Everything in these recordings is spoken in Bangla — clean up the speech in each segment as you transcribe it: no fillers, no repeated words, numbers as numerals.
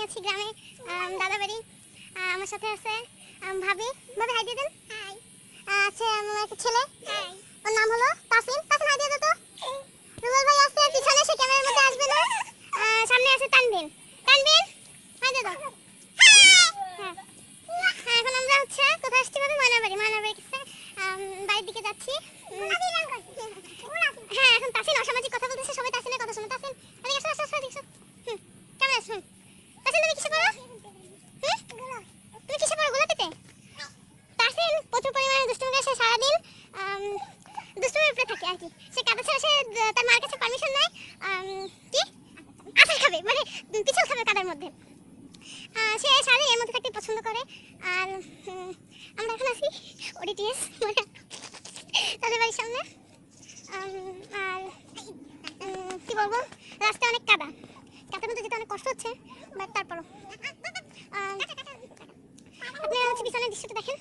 আছি গ্রামে দাদা বাড়ি। আমার সাথে আছে ভাবি। ভাবি হাই দিয়ে দেন। হাই। আছে আমার একটা ছেলে। হাই। ওর নাম হলো তাসিন। তাসিন হাই দিয়ে দাও তো। রুবেল ভাই আছে পিছনে, সে ক্যামেরার মধ্যে আসবে না। সামনে আছে তানবিন। তানবিন হাই দিয়ে দাও। হ্যাঁ। এখন আমরা হচ্ছে কোথায় আসছি ভাবি? ময়নার বাড়ি। ময়নার বাড়ি কাছে বাড়ির দিকে যাচ্ছি। হ্যাঁ, এখন তাসিন অসামাজিক কথা বলতেছে, সবাই তাসিনের কথা শুনে। তাসিন এদিকে আসো, আসো, আসো, এদিকে আসো। কেমন আছো? তাসিন তুমি কিসে পড়ো? তুমি কিসে পড়ো? গোলাপিতে? তাসিন প্রচুর পরিমাণে দুষ্টুমি করে। সে সারাদিন দুষ্টুমির উপরে থাকে আর কি। সে কাদা ছাড়া সে তার মার কাছে পারমিশন নেয় কি আছাড় খাবে, মানে পিছল খাবে কাদার মধ্যে। সে সারাদিন এর মধ্যে থাকতে পছন্দ করে। আর আমরা এখন আছি ওডিটিএস মানে তাদের বাড়ির সামনে। আর কি বলবো, রাস্তায় অনেক কাদা, কাদার মধ্যে যেতে অনেক কষ্ট হচ্ছে, বাট তারপরও আপনারা হচ্ছে পিছনের দৃশ্যটা দেখেন।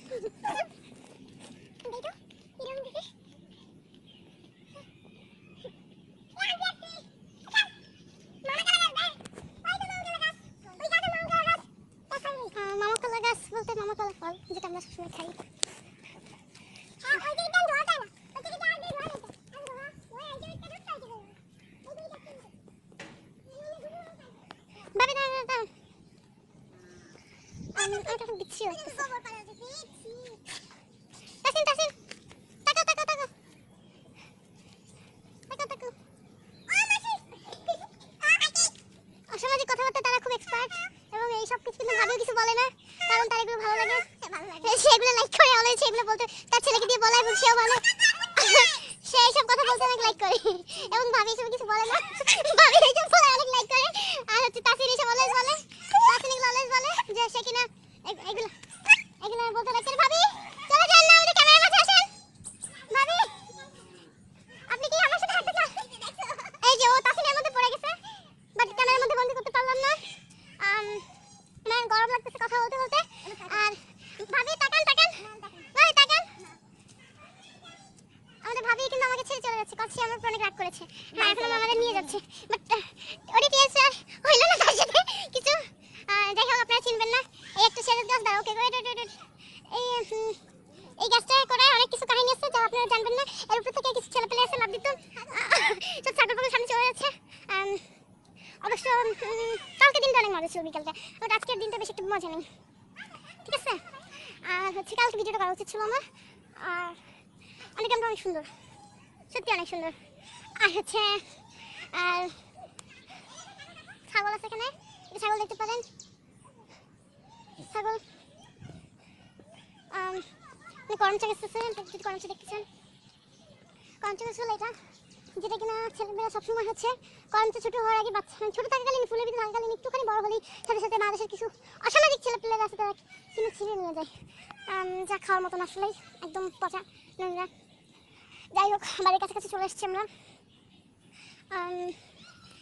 মামাকলা গাছ বলতে মামাকলা ফল, যেটা আমরা সবসময় খাই। ভাবি দাঁড়া দাঁড়া, আমার কাছে বিচ্ছি লাগতেছে। তাসিন তাসিন তাকাও তাকাও তাকাও তাকাও তাকাও। অসামাজিক কথাবার্তা তারা খুব এক্সপার্ট, এবং এই সব কিছু কিন্তু ভাবেও কিছু বলে না, কারণ তার এগুলো ভালো লাগে। সে এগুলো লাইক করে, অলওয়েজ সেগুলো বলতে তার ছেলেকে দিয়ে বলে, এবং সেও বলে। সে এইসব কথা বলতে অনেক লাইক করে, এবং ভাবি এসব কিছু বলে না, ভাবি এইসব বলে অনেক লাইক করে। আর হচ্ছে তাসিন এসব অলওয়েজ বলে, তাসিন এগুলো অলওয়েজ বলে যে সে কিনা এগুলো এগুলো বলতে লাইক করে। ভাবি চলে যান না, আমাদের ক্যামেরার মাঝে আসেন। ভাবি আপনি কি আমার সাথে হাঁটতে চান? এই যে ও তাসিনের মধ্যে পড়ে গেছে, বাট ক্যামেরার মধ্যে বন্দি করতে পারলাম না। আমার গরম লাগতেছে কথা বলতে বলতে। আর ভাবি তাকান তাকান, ভাই তাকান। আমাদের ভাবি কিন্তু আমাকে ছেড়ে চলে যাচ্ছে, কাছে আমার উপর অনেক রাগ করেছে। হ্যাঁ, এখন আমাদের নিয়ে যাচ্ছে, বাট ওডিটিএস হইল না তার সাথে কিছু। যাই হোক, আপনারা চিনবেন না, এই একটা সেরেস গাছ দাঁড়া। ওকে এই গাছটা করে অনেক কিছু কাহিনী আছে যা আপনারা জানবেন না। এর উপর থেকে কিছু ছেলে পেলে আছে লাভ দিত, সব ছাগল পাগল সামনে চলে যাচ্ছে। অবশ্য কালকে দিনটা অনেক মজা ছিল বিকালটা, বাট আজকের দিনটা বেশি একটু মজা নেই, ঠিক আছে? আর হচ্ছে কালকে ভিডিওটা করা উচিত ছিল আমার। আর অনেক আমরা অনেক সুন্দর, সত্যি অনেক সুন্দর। আর হচ্ছে আর ছাগল আছে এখানে, ছাগল দেখতে পারেন। ছাগল করমচা গাছ আছে, যদি করমচা দেখতে চান। করমচা গাছ হলো এটা, যেটা কিনা ছেলেমেয়েরা সবসময় হচ্ছে করমচা ছোটো হওয়ার আগে, বাচ্চা ছোটো থাকাকালীন, ফুলের ভিতরে থাকাকালীন একটুখানি বড় হলেই সাথে সাথে বাংলাদেশের কিছু অসামাজিক ছেলেপেলেরা আছে তারা কিনে ছিঁড়ে নিয়ে যায়, যা খাওয়ার মতন আসলেই একদম পচা নোংরা। যাই হোক, বাড়ির কাছাকাছি চলে এসছি আমরা।